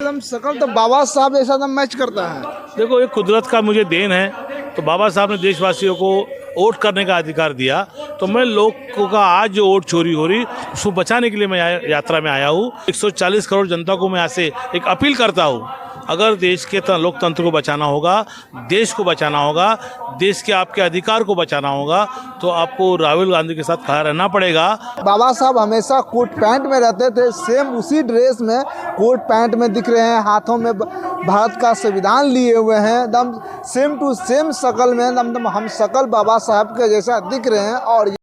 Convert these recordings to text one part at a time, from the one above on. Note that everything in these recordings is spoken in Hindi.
एकदम शकल तो बाबा साहब जैसा एकदम मैच करता है। देखो, ये कुदरत का मुझे देन है। तो बाबा साहब ने देशवासियों को वोट करने का अधिकार दिया, तो मैं लोगों का आज जो वोट चोरी हो रही उसको बचाने के लिए मैं यात्रा में आया हूँ। 140 करोड़ जनता को मैं यहाँ से एक अपील करता हूँ, अगर देश के लोकतंत्र को बचाना होगा, देश को बचाना होगा, देश के आपके अधिकार को बचाना होगा, तो आपको राहुल गांधी के साथ खड़ा रहना पड़ेगा। बाबा साहब हमेशा कोट पैंट में रहते थे, सेम उसी ड्रेस में कोट पैंट में दिख रहे हैं, हाथों में भारत का संविधान लिए हुए हैं, एकदम सेम टू सेम शकल में एकदम हम शकल बाबा साहब के जैसा दिख रहे हैं। और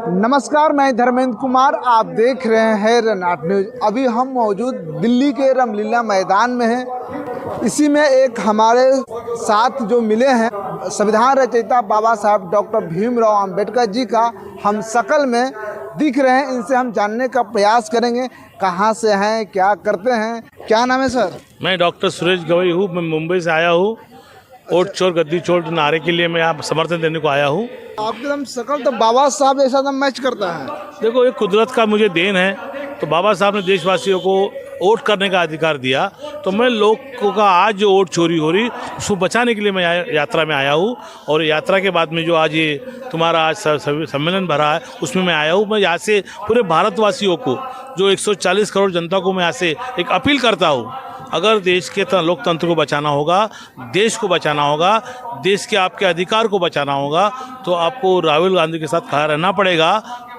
नमस्कार, मैं धर्मेंद्र कुमार, आप देख रहे हैं रनआउट न्यूज। अभी हम मौजूद दिल्ली के रामलीला मैदान में हैं। इसी में एक हमारे साथ जो मिले हैं संविधान रचयिता बाबा साहब डॉक्टर भीमराव अंबेडकर जी का हम शकल में दिख रहे हैं। इनसे हम जानने का प्रयास करेंगे कहाँ से हैं, क्या करते हैं। क्या नाम है सर? मैं डॉक्टर सुरेश गवई हूँ, मैं मुंबई से आया हूँ। वोट चोर गद्दी चोर नारे के लिए मैं यहाँ समर्थन देने को आया हूँ। आपकी एकदम शकल तो बाबा साहब जैसा एकदम मैच करता है। देखो, ये कुदरत का मुझे देन है। तो बाबा साहब ने देशवासियों को वोट करने का अधिकार दिया, तो मैं लोगों का आज जो वोट चोरी हो रही उसको बचाने के लिए मैं यात्रा में आया हूँ। और यात्रा के बाद में जो आज ये तुम्हारा आज सम्मेलन भरा है, उसमें मैं आया हूँ। मैं यहाँ से पूरे भारतवासियों को, जो 140 करोड़ जनता को मैं यहाँ से एक अपील करता हूँ, अगर देश के लोकतंत्र को बचाना होगा, देश को बचाना होगा, देश के आपके अधिकार को बचाना होगा, तो आपको राहुल गांधी के साथ खड़ा रहना पड़ेगा।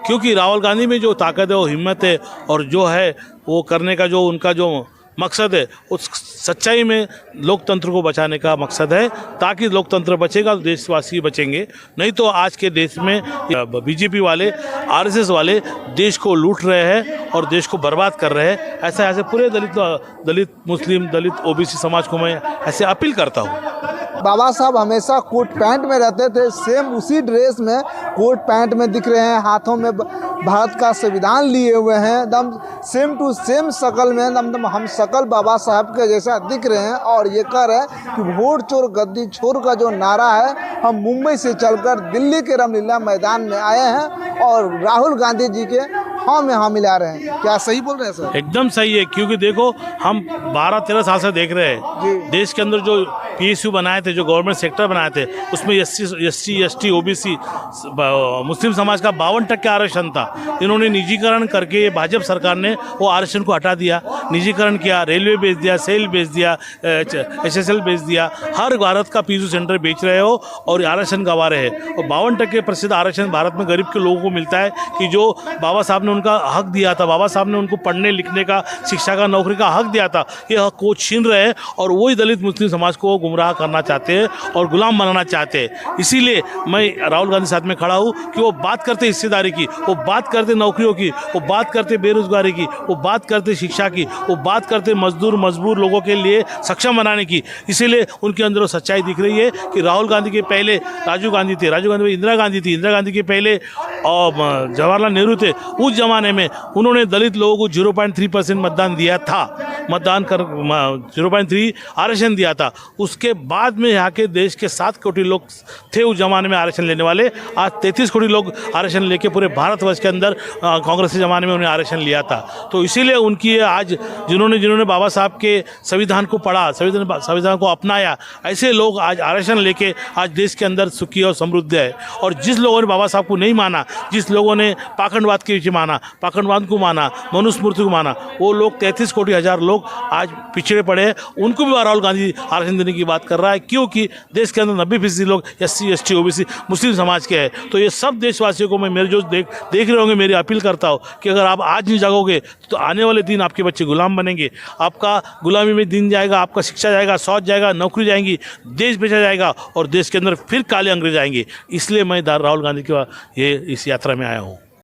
क्योंकि राहुल गांधी में जो ताकत है, वो हिम्मत है, और जो है वो करने का जो उनका जो मकसद है, उस सच्चाई में लोकतंत्र को बचाने का मकसद है। ताकि लोकतंत्र बचेगा तो देशवासी बचेंगे, नहीं तो आज के देश में बीजेपी वाले, आरएसएस वाले देश को लूट रहे हैं और देश को बर्बाद कर रहे हैं। ऐसे पूरे दलित मुस्लिम, दलित ओबीसी समाज को मैं ऐसे अपील करता हूँ। बाबा साहब हमेशा कोट पैंट में रहते थे, सेम उसी ड्रेस में कोट पैंट में दिख रहे हैं, हाथों में भारत का संविधान लिए हुए हैं, एकदम सेम टू सेम शकल में एकदम हम शकल बाबा साहब के जैसा दिख रहे हैं। और ये कह रहे हैं कि वोट चोर गद्दी चोर का जो नारा है, हम मुंबई से चलकर दिल्ली के रामलीला मैदान में आए हैं और राहुल गांधी जी के हाँ में हाँ मिला रहे हैं। क्या सही बोल रहे हैं सर? एकदम सही है। क्योंकि देखो, हम 12-13 साल से देख रहे हैं देश के अंदर जो पीएसयू बनाए थे, जो गवर्नमेंट सेक्टर बनाए थे, उसमें SC, ST, OBC मुस्लिम समाज का 52% आरक्षण था। इन्होंने निजीकरण करके भाजपा सरकार ने वो आरक्षण को हटा दिया, निजीकरण किया, रेलवे बेच दिया, सेल बेच दिया, HSL बेच दिया, हर भारत का पीएसयू सेंटर बेच रहे हो और आरक्षण गंवा रहे हैं। और 52% आरक्षण भारत में गरीब के लोगों को मिलता है, कि जो बाबा साहब ने उनका हक दिया था, बाबा साहब ने उनको पढ़ने लिखने का, शिक्षा का, नौकरी का हक दिया था, ये हक को छीन रहे हैं। और वही दलित मुस्लिम समाज को गुमराह करना चाहते हैं और गुलाम बनाना चाहते हैं। इसीलिए मैं राहुल गांधी साथ में खड़ा हूँ कि वो बात करते हिस्सेदारी की, वो बात करते नौकरियों की, वो बात करते बेरोजगारी की, वो बात करते शिक्षा की, वो बात करते मजबूर लोगों के लिए सक्षम बनाने की। इसीलिए उनके अंदर वो सच्चाई दिख रही है कि राहुल गांधी के पहले राजीव गांधी थे, राजीव गांधी इंदिरा गांधी थी, इंदिरा गांधी के पहले जवाहरलाल नेहरू थे। उस जमाने में उन्होंने दलित लोगों को 0.3% मतदान दिया था, मतदान कर 0.3 आरक्षण दिया था। उसके बाद में यहाँ के देश के 7 करोड़ लोग थे उस जमाने में आरक्षण लेने वाले। आज 33 करोड़ लोग आरक्षण लेके पूरे भारतवर्ष के अंदर कांग्रेस के ज़माने में उन्हें आरक्षण लिया था। तो इसीलिए उनकी आज जिन्होंने बाबा साहब के संविधान को पढ़ा, संविधान को अपनाया, ऐसे लोग आज आरक्षण लेके आज देश के अंदर सुखी और समृद्ध है। और जिस लोगों ने बाबा साहब को नहीं माना, जिस लोगों ने पाखंडवाद के पीछे माना, पाखंडवाद को माना, मनुस्मृति को माना, वो लोग 33 कोटि हजार लोग आज पिछड़े पड़े हैं। उनको भी राहुल गांधी आरक्षण देने की बात कर रहा है, क्योंकि देश के अंदर 90% लोग SC, ST, OBC मुस्लिम समाज के हैं। तो ये सब देशवासियों को मैं मेरे जो देख रहे होंगे, मेरी अपील करता हूँ कि अगर आप आज नहीं जागोगे तो आने वाले दिन आपके बच्चे गुलाम बनेंगे, आपका गुलामी में दिन जाएगा, आपका शिक्षा जाएगा, शौच जाएगा, नौकरी जाएंगी, देश बेचा जाएगा और देश के अंदर फिर काले अंग्रेज आएंगे। इसलिए मैं राहुल गांधी की इस यात्रा में आया हूँ।